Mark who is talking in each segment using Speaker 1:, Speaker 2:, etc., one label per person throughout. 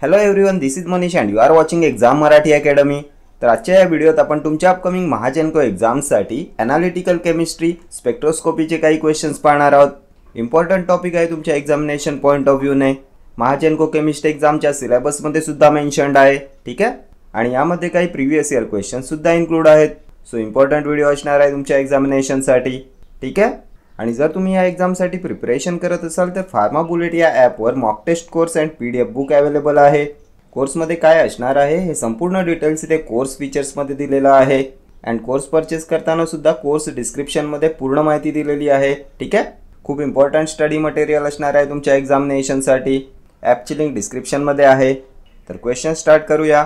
Speaker 1: Hello everyone, this is Manish and you are watching exam Marathi academy. तर आजच्या या व्हिडिओत आपण तुमच्या अपकमिंग महाजेनको एक्झामसाठी ॲनालिटिकल केमिस्ट्री स्पेक्ट्रोस्कोपीचे काही क्वेश्चन्स पाहणार आहोत. इम्पॉर्टंट टॉपिक आहे तुमच्या एक्झामिनेशन पॉईंट ऑफ व्ह्यूने. महाजेनको केमिस्ट्री एक्झामच्या सिलेबसमध्ये सुद्धा मेन्शन्ड आहे, ठीक आहे. आणि यामध्ये काही प्रिव्हियस इयर क्वेश्चन सुद्धा इन्क्लूड आहेत. सो इम्पॉर्टंट व्हिडिओ असणार आहे तुमच्या एक्झामिनेशनसाठी, ठीक आहे. आणि जर तुम्ही या एक्झामसाठी प्रिपरेशन करत असाल तर फार्मा बुलेट या ॲपवर mock test course and PDF book available आहे. कोर्समध्ये काय असणार आहे हे संपूर्ण डिटेल्स इथे कोर्स फीचर्समध्ये दिलेलं आहे. अँड कोर्स परचेस करताना सुद्धा कोर्स डिस्क्रिप्शनमध्ये पूर्ण माहिती दिलेली आहे, ठीक आहे. खूप इम्पॉर्टंट स्टडी मटेरियल असणार आहे तुमच्या एक्झामिनेशनसाठी. ॲपची लिंक डिस्क्रिप्शनमध्ये आहे. तर क्वेश्चन स्टार्ट करूया.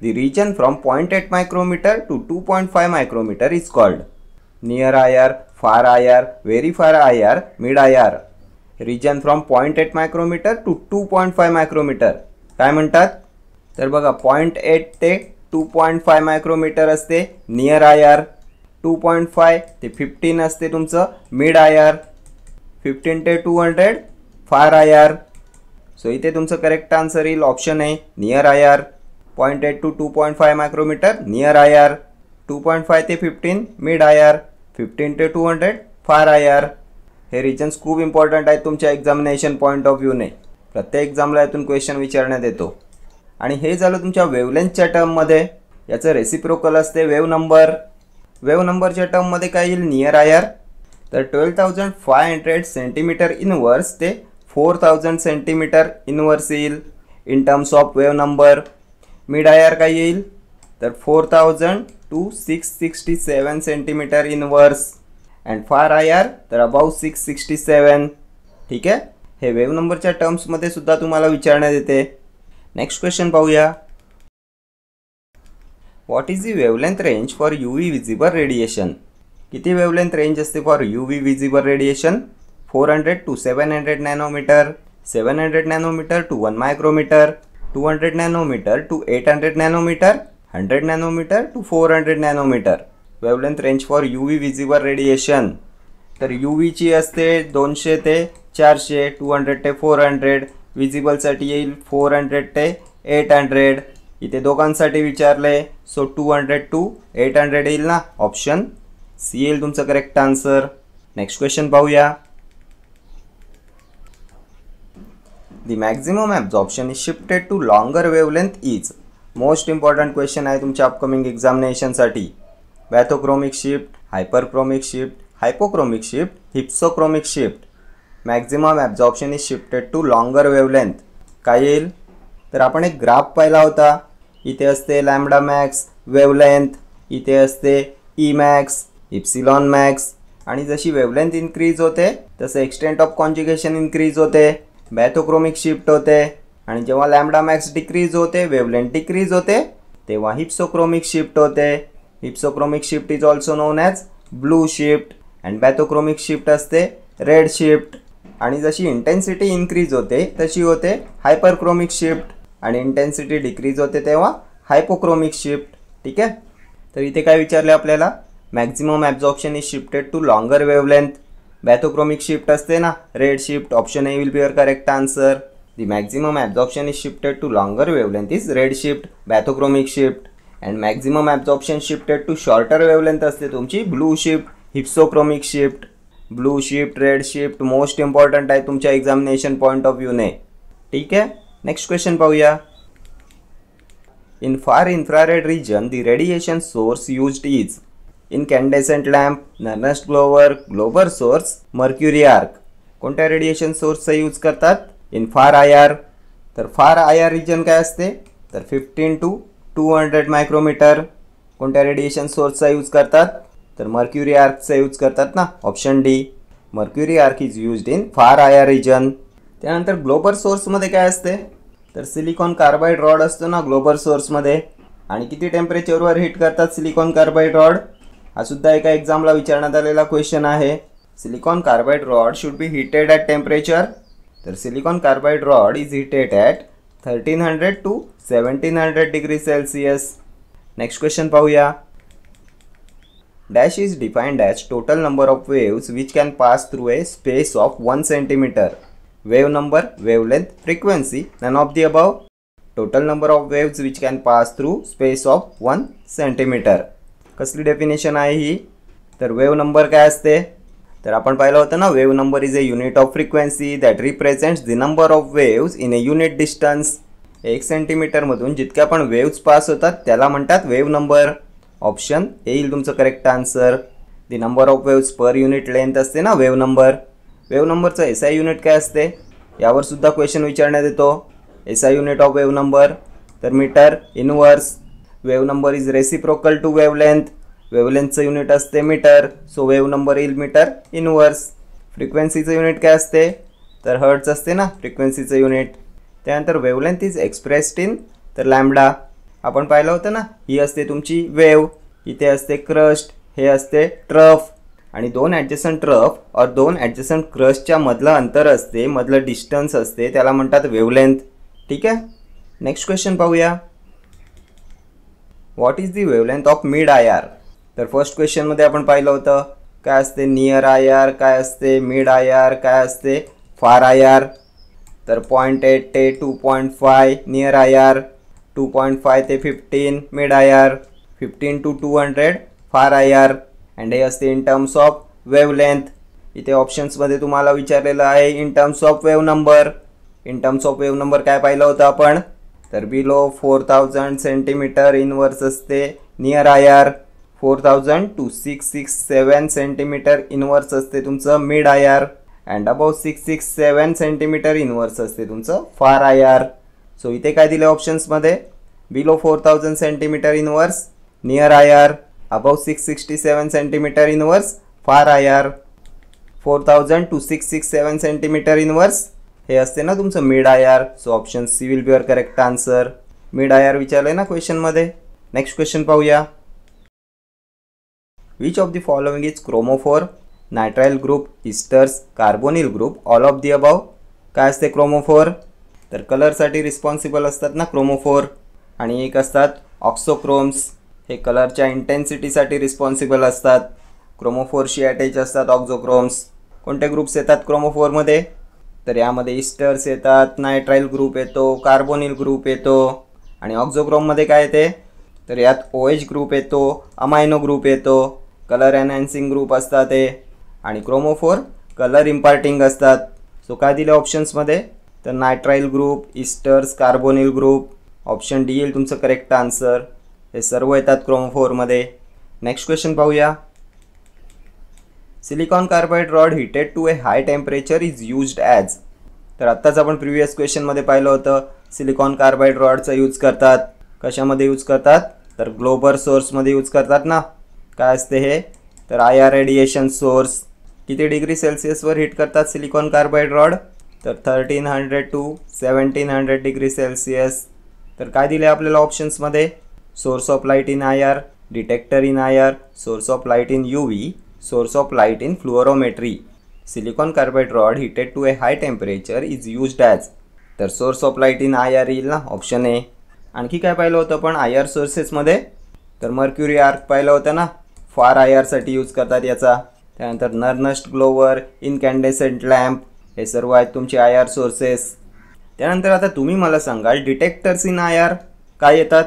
Speaker 1: The region from 0.8 micrometer to 2.5 micrometer is called near IR, far IR, very far IR, mid IR. Region from 0.8 micrometer to 2.5 micrometer काय म्हणतात? तर बघा 0.8 ते 2.5 मायक्रोमीटर असते नियर IR, 2.5 ते 15 असते तुमचं मिड IR, 15 ते 200 फार IR. सो इथे तुमचं करेक्ट आन्सर येईल ऑप्शन आहे near IR. 0.8 to 2.5 micrometer near IR, 2.5 ते 15 मिड IR, 15 ते 200 फार IR. हे रिजन्स खूप इम्पॉर्टंट आहेत तुमच्या एक्झामिनेशन पॉईंट ऑफ व्ह्यूने. प्रत्येक एक्झामला यातून क्वेश्चन विचारण्यात येतो. आणि हे झालं तुमच्या वेवलेंथच्या टर्ममध्ये. याचं रेसिप्रोकल असते वेव नंबर. वेव नंबरच्या टर्ममध्ये काय येईल नियर IR? तर 12,500 सेंटीमीटर इनवर्स ते 4,000 सेंटीमीटर इनवर्स येईल in terms of wave number. Mid IR काय येईल? तर 4,000 टू 667 सेंटीमीटर इनवर्स. अँड फार IR तर अबाउट 667, ठीक आहे. हे वेव नंबरच्या टर्म्समध्ये सुद्धा तुम्हाला विचारण्यात येते. नेक्स्ट क्वेश्चन पाहूया. What is the wavelength range for UV visible radiation? किती वेवलेंथ रेंज असते for UV visible radiation? 400 to 700 nanometer, 700 nanometer to 1 micrometer, 200 nanometer to 800 nanometer, 100 nanometer to 400 nanometer. Wavelength range for UV visible radiation. तर UVची असते 200 ते 400, 200 ते 400. विजिबलसाठी येईल 400 ते 800. इथे दोघांसाठी विचारले, सो 200 टू 800 येईल ना. ऑप्शन सी येईल तुमचं करेक्ट आन्सर. नेक्स्ट क्वेश्चन पाहूया. The maximum absorption is shifted to longer wavelength is. Most important question आहे तुमच्या अपकमिंग एक्झामिनेशनसाठी. Bathochromic shift, hyperchromic shift, hypochromic shift, hypsochromic shift. Maximum absorption is shifted to longer wavelength काय येईल? तर आपण एक graph पाहिला होता. इथे असते लॅम्बडा मॅक्स वेवलेंथ, इथे असते ई मॅक्स, इप्सिलॉन मॅक्स. आणि जशी वेवलेंथ इन्क्रीज होते तसं एक्सटेंट ऑफ कॉन्ज्युगेशन इन्क्रीज होते, बॅथोक्रोमिक शिफ्ट होते. आणि जेव्हा लॅम्बडा मॅक्स डिक्रीज होते, वेवलेंथ डिक्रीज होते, तेव्हा हिप्सोक्रोमिक शिफ्ट होते. Hypsochromic shift is also known as blue shift. And bathochromic shift असते रेड शिफ्ट. आणि जशी इंटेन्सिटी इन्क्रीज होते तशी होते हायपरक्रोमिक शिफ्ट. आणि इंटेन्सिटी डिक्रीज होते तेव्हा हायपोक्रोमिक शिफ्ट, ठीक आहे. तर इथे काय विचारले आपल्याला? Maximum absorption is shifted to longer wavelength. Bathochromic shift असते ना red shift. Option A will be your correct answer. The maximum absorption is shifted to longer wavelength is red shift, bathochromic shift. And maximum absorption shifted to shorter wavelength असते तुमची blue shift, hypsochromic shift. Blue shift, red shift most important आहे तुमच्या examination point of व्ह्यूने, ठीक आहे. Next question पाहूया. In far infrared region the radiation source used is incandescent lamp, Nernst glower, globar source, mercury arc. कोणत्या radiation सोर्सचा use करतात? In far IR. तर फार IR रिजन काय असते? तर 15 टू 200 मायक्रोमीटर. कोणत्या रेडिएशन सोर्सचा यूज करतात? तर मर्क्युरी आर्कचा यूज करतात ना. Option D. Mercury arc is used in far IR region. त्यानंतर ग्लोबर सोर्समध्ये काय असते? तर सिलिकॉन कार्बाईड रॉड असतो ना ग्लोबर सोर्समध्ये. आणि किती टेम्परेचरवर हीट करतात सिलिकॉन कार्बाईड रॉड? हा सुद्धा एका एक्झामला विचारण्यात आलेला क्वेश्चन आहे. Silicon carbide rod should be heated at temperature. तर silicon carbide rod is heated at 1300 to 1700 degree Celsius. Next question पाहूया. Dash is defined as total number of waves which can pass through a space of 1 centimetre. Wave number, wavelength, frequency, none of the above. Total number of waves which can pass through space of 1 centimetre. कसली definition आहे ही? तर wave number काय असते? तर आपण पाहिलं होतं ना, wave number is a unit of frequency that represents the number of waves in a unit distance. 1 सेंटीमीटरमधून जितक्या पण वेव्स पास होतात त्याला म्हणतात वेव्ह नंबर. ऑप्शन ए येईल तुमचं correct answer. The number of waves per unit length असते ना wave number. Wave नंबरचं एसआय युनिट काय असते? यावर सुद्धा क्वेश्चन विचारण्यात येतो. SI unit of wave number तर metre inverse. Wave number is reciprocal to wavelength. वेव्हलेंथचं युनिट असते मीटर, सो वेव्ह नंबर येईल मीटर इनवर्स. फ्रिक्वेन्सीचं युनिट काय असते? तर हर्ट्ज असते ना फ्रिक्वेन्सीचं युनिट. त्यानंतर वेव्हलेंथ इज एक्सप्रेस्ड इन तर लॅम्बडा. आपण पाहिलं होतं ना, ही असते तुमची वेव्ह, इथे असते क्रस्ट, हे असते ट्रफ. आणि दोन ॲडजसंट ट्रफ और दोन ॲडजसंट क्रस्टच्या मधलं अंतर असते, मधलं डिस्टन्स असते, त्याला म्हणतात वेव्हलेंथ. ठीक आहे. नेक्स्ट क्वेश्चन पाहूया. What is the wavelength of mid I R? तर फर्स्ट क्वेश्चनमध्ये आपण पाहिलं होतं काय असते नियर आय आर, काय असते मिड आय आर, काय असते फार आय आर. तर 0.8 ते 2.5 नियर आय आर, 2.5 ते 15 मिड आय आर, 15 to 200 फार आय आर. अँड हे असते इन टर्म्स ऑफ वेव्हलेंथ. इथे ऑप्शन्समध्ये तुम्हाला विचारलेलं आहे in terms of wave number. In terms of wave number काय पाहिलं होतं आपण? तर बिलो 4000 सेंटीमीटर इनवर्स असते near I R, 4000 to 667 centimetre inverse असते तुमचं mid I R, and about 667 centimetre inverse असते तुमचं फार आय आर. सो इथे काय दिले ऑप्शन्समध्ये? Below 4000 centimetre inverse near I R, about 667 centimetre inverse far I R. 4000 to 667 centimetre inverse हे असते ना तुमचं mid I R. So option C will be your correct answer. Mid I R विचारलंय ना क्वेश्चनमध्ये. नेक्स्ट क्वेश्चन पाहूया. Which of the following is chromophore? Nitrile group, esters, carbonyl group, all of the above. काय असते chromophore? तर कलरसाठी responsible असतात ना chromophore. आणि एक असतात ऑक्सोक्रोम्स, हे कलरच्या इंटेन्सिटीसाठी रिस्पॉन्सिबल असतात. क्रोमोफोरशी अटॅच असतात ऑक्सोक्रोम्स. कोणते ग्रुप्स येतात क्रोमोफोरमध्ये? तर यामध्ये इस्टर्स येतात, नायट्राइल ग्रुप येतो, कार्बोनिल ग्रुप येतो. आणि ऑक्सोक्रोममध्ये काय येते? तर यात OH ग्रुप येतो, अमायनो ग्रुप येतो, कलर एनहॅन्सिंग ग्रुप असतात ते. आणि क्रोमोफोर कलर इम्पार्टिंग असतात. सो काय दिले ऑप्शन्समध्ये? तर nitrile group, esters, carbonyl group. Option D येईल तुमचं करेक्ट आन्सर. हे सर्व येतात क्रोमोफोरमध्ये. नेक्स्ट क्वेश्चन पाहूया. Silicon carbide rod heated to a high temperature is used as. तर आत्ताच आपण प्रिव्हियस क्वेश्चनमध्ये पाहिलं होतं सिलिकॉन कार्बाइड रॉडचा यूज करतात. कशामध्ये यूज करतात? तर ग्लोबल सोर्समध्ये यूज करतात ना. काय असते हे? तर IR रेडिएशन सोर्स. किती डिग्री सेल्सिअसवर हीट करतात सिलिकॉन कार्बाइड रॉड? तर 1300 to 1700 डिग्री सेल्सिअस. तर काय दिले आपल्याला ऑप्शन्समध्ये? Source of light in IR, detector in IR, source of light in UV, source of light in fluorometry. Silicon carbide rod heated to a high temperature is used as. तर source of light in IR येईल ना option ए. आणखी काय पाहिलं होतं पण IR सोर्सेसमध्ये? तर mercury arc पाहिलं होतं ना, फार IRसाठी यूज करतात याचा. त्यानंतर नर्नस्ट ग्लोवर, इनकॅन्डेसेंट लॅम्प, हे सर्व आहेत तुमचे IR सोर्सेस. त्यानंतर आता तुम्ही मला सांगाल डिटेक्टर्स इन IR काय येतात?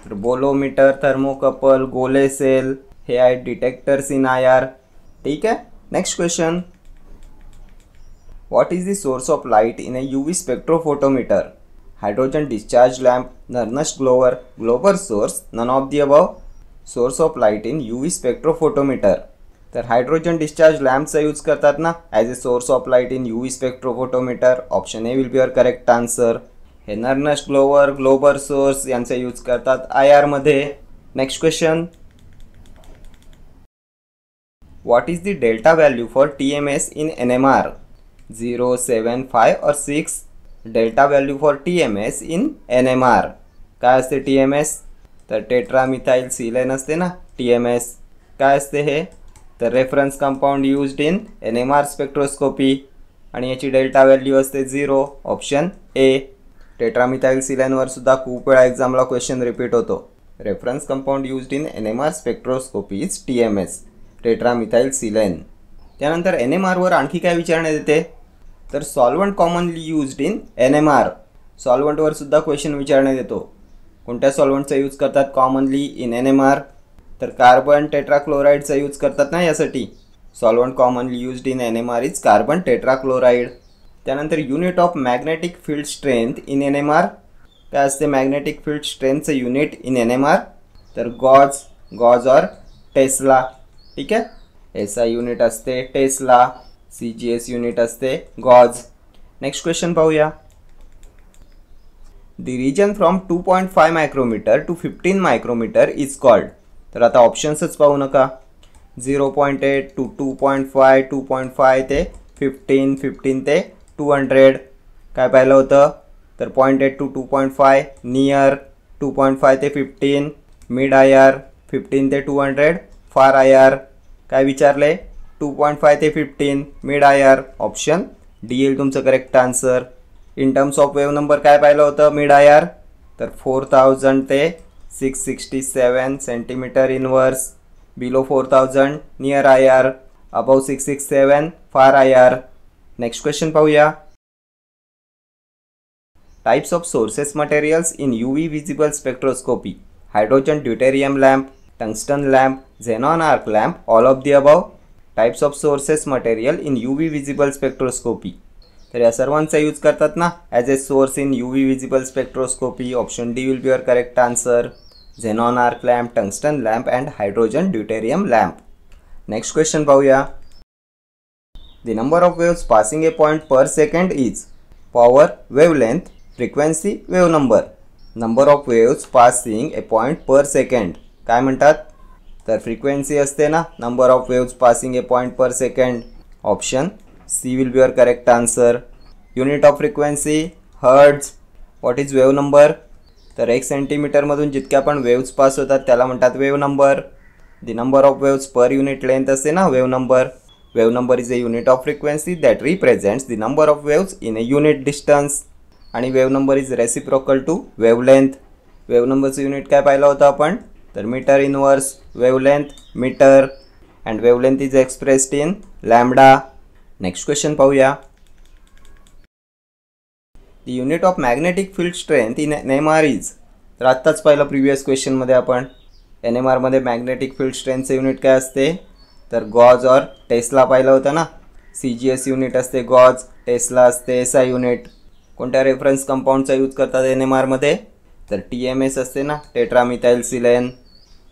Speaker 1: तर बोलोमीटर, थर्मोकपल, गोले सेल, हे आहेत डिटेक्टर्स इन IR. ठीक आहे. Next question. What is the source of light in a UV spectrophotometer? Hydrogen discharge lamp, Nernst glower, global source, none of the above. Source of light in UV spectrophotometer. तर hydrogen discharge लॅम्पचा use करतात ना as a source of light in UV spectrophotometer. Option A will be your correct answer. हे Nernst glower, global source यांचा use करतात IR मध्ये. Next question. What is the delta value for TMS in NMR? 0, 7, 5 और 6. Delta value for TMS in NMR. काय असते TMS? तर टेट्रामिथाइल सिलेन असते ना TMS. काय असते हे? तर reference compound used in NMR spectroscopy. आणि याची डेल्टा व्हॅल्यू असते 0. Option A. टेट्रामिथाइल सिलेनवर सुद्धा खूप वेळा एक्झामला क्वेश्चन रिपीट होतो. Reference compound used in NMR spectroscopy is TMS, tetramethyl silane. त्यानंतर NMRवर आणखी काय विचारण्यात येते? तर solvent commonly used in NMR. सॉल्व्हंटवर सुद्धा क्वेश्चन विचारण्यात येतो. कोणत्या सॉल्व्हंटचा यूज करतात कॉमनली इन NMR? तर कार्बन टेट्राक्लोराईडचा यूज करतात ना यासाठी. Solvent commonly used in NMR is carbon tetrachloride. त्यानंतर unit of magnetic field strength in NMR. काय असते magnetic field स्ट्रेंथचं unit in NMR? तर गॉज और टेस्ला. ठीक आहे. SI युनिट असते टेस्ला, CGS युनिट असते गॉज. नेक्स्ट क्वेश्चन पाहूया. The region from 2.5 micrometer to 15 micrometer is called. तर आता ऑप्शन्सच पाहू नका. 0.8 टू 2.5, 2.5 ते 15, 15 ते 200. काय पाहिलं होतं? तर 0.8 टू 2.5 नियर, 2.5 ते 15 मिड IR, 15 ते 200 फार IR. काय विचारले? 2.5 ते 15 मिड IR. ऑप्शन डी येईल तुमचं correct answer. In terms of wave number काय पाहिलं होतं मिड IR? तर 4000 ते 667 centimetre inverse. Below 4000 near IR, above 667 फार IR. नेक्स्ट क्वेश्चन पाहूया. Types of sources materials in UV visible spectroscopy. Hydrogen deuterium lamp, tungsten lamp, xenon arc lamp, all of the above. Types of sources material in UV visible spectroscopy. तर या सर्वांचा use करतात ना as a source in UV visible spectroscopy. Option D will be your correct answer. Xenon arc lamp, tungsten lamp and hydrogen deuterium lamp. Next question पाहूया. The number of waves passing a point per second is. Power, wavelength, frequency, wave number. Number of waves passing a point per second काय म्हणतात? तर frequency असते ना number of waves passing a point per second. Option C will be your correct answer. Unit of frequency hertz. What is wave number? तर 1 सेंटीमीटरमधून जितक्या पण waves pass होतात त्याला म्हणतात wave number. The number of waves per unit length असते ना wave number. Wave number is a unit of frequency that represents the number of waves in a unit distance. आणि wave number is reciprocal to wavelength. Wave नंबरचं unit काय पाहिलं होतं आपण? तर metre inverse. Wavelength metre and wavelength is expressed in lambda. Next question पाहूया. The unit of magnetic field strength in NMR is. तर आत्ताच पाहिलं प्रिव्हियस क्वेश्चनमध्ये आपण. NMRमध्ये मॅग्नेटिक फील्ड स्ट्रेंथचं युनिट काय असते? तर गॉज और टेस्ला पाहिलं होतं ना. CGS युनिट असते गॉज, टेस्ला असते SI युनिट. कोणत्या रेफरन्स कंपाऊंडचा यूज करतात NMRमध्ये? तर TMS असते ना टेट्रामिथाइल सिलेन.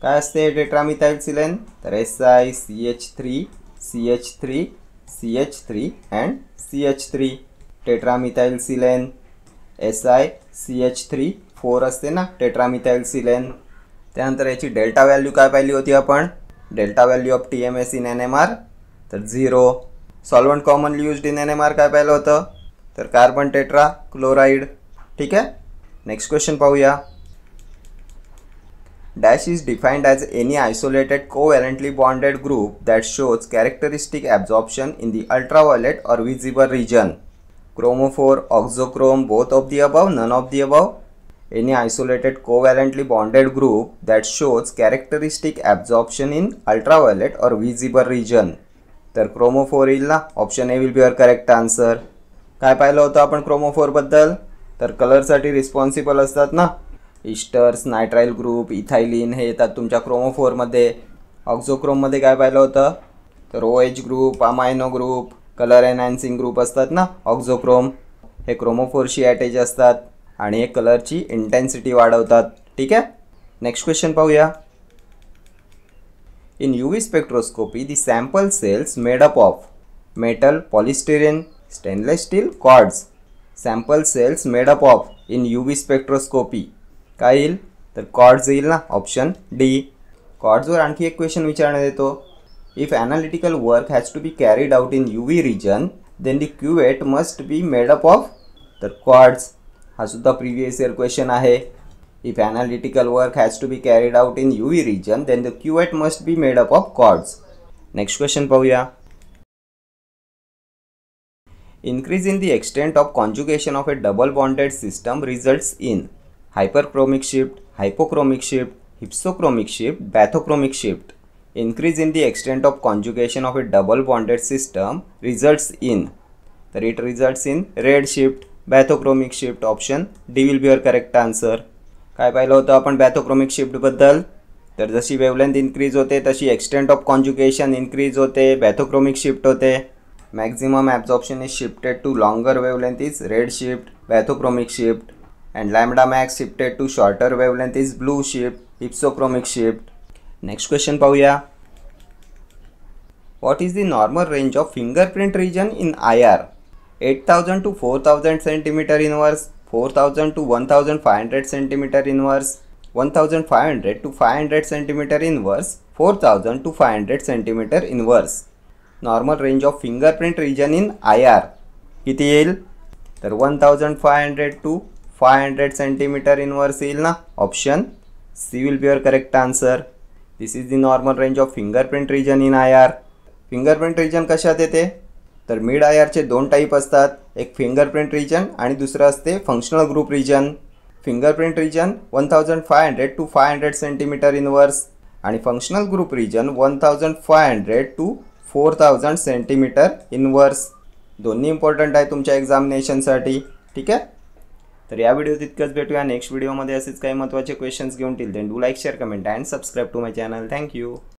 Speaker 1: काय असते टेट्रामिथाइल सिलेन? तर SI, CH3, CH3, CH3 and CH3. टेट्रामिथाइल silane SI, CH3, 4 असते ना टेट्रामिथाइल सिलेन. त्यानंतर याची डेल्टा व्हॅल्यू काय पाहिली होती आपण? Delta value of TMS in NMR तर 0. Solvent commonly used in NMR काय पाहिलं होतं? तर कार्बन टेट्रा क्लोराईड. ठीक आहे. नेक्स्ट क्वेश्चन पाहूया. Dash is defined as any isolated covalently bonded group that shows characteristic absorption in the ultraviolet or visible region. Chromophore, auxochrome, both of the above, none of the above. Any isolated covalently bonded group that shows characteristic absorption in ultraviolet or visible region. तर chromophore येईल ना. Option A will be your correct answer. काय पाहिलं होतं आपण क्रोमोफोरबद्दल? तर कलरसाठी responsible असतात ना इस्टर्स, नायट्राइल ग्रुप, इथायलिन हे येतात तुमच्या क्रोमोफोरमध्ये. ऑक्झोक्रोममध्ये काय पाहिलं होतं? तर OH group, amino group, colour enhancing group असतात ना ऑक्झोक्रोम. हे क्रोमोफोरशी अटॅच असतात आणि हे कलरची इंटेन्सिटी वाढवतात. ठीक आहे. नेक्स्ट क्वेश्चन पाहूया. इन UV spectroscopy the sample cells made up of metal, polystyrene, stainless steel, quartz. Sample cells made up of in UV स्पेक्ट्रोस्कोपी काय येईल? तर कॉर्ड्स येईल ना. Option D. कॉर्ड्सवर आणखी एक क्वेश्चन विचारण्यात येतो. If analytical work has to be carried out in UV region then the cuvette must be made up of. तर कॉर्ड्स. हा सुद्धा प्रिव्हियस इयर क्वेश्चन आहे. If analytical work has to be carried out in UV region then the cuvette must be made up of quartz. Next question पाहूया. Increase in the extent of conjugation of a double bonded system results in hyperchromic shift, hypochromic shift, hypsochromic shift, bathochromic shift. Increase in the extent of conjugation of a double bonded system results in. तर it results in red shift, bathochromic shift option D will be your correct answer. काय पाहिलं होतं आपण बॅथोक्रोमिक शिफ्टबद्दल? तर जशी wavelength increase होते तशी extent of conjugation increase होते, बॅथोक्रोमिक शिफ्ट होते. Maximum absorption is shifted to longer wavelength is red shift, bathochromic shift. And lambda max shifted to shorter wavelength is blue shift, hypsochromic shift. Next question पाहूया. What is the normal range of fingerprint region in IR? 8000 to 4000 cm inverse, 4000 to 1500 cm inverse, 1500 to 500 cm inverse, 4000 to 500 cm inverse. Normal range of fingerprint region in IR किती येईल? तर 1500 to 500 cm inverse येईल ना. Option C will be your correct answer. This is the normal range of fingerprint region in IR. Fingerprint region कशात येते? तर mid IRचे दोन type असतात, एक फिंगरप्रिंट रिजन आणि दुसरं असते functional group region. Fingerprint region 1500 to 500 centimetre inverse आणि functional group region 1500 to 4000 centimetre inverse. दोन्ही इम्पॉर्टंट आहे तुमच्या एक्झामिनेशनसाठी. ठीक आहे. तर या व्हिडिओत इतकंच. भेटूया नेक्स्ट व्हिडिओमध्ये असेच काही महत्त्वाचे क्वेश्चन्स घेऊन. Till then do like, share, comment and subscribe to my channel. Thank you.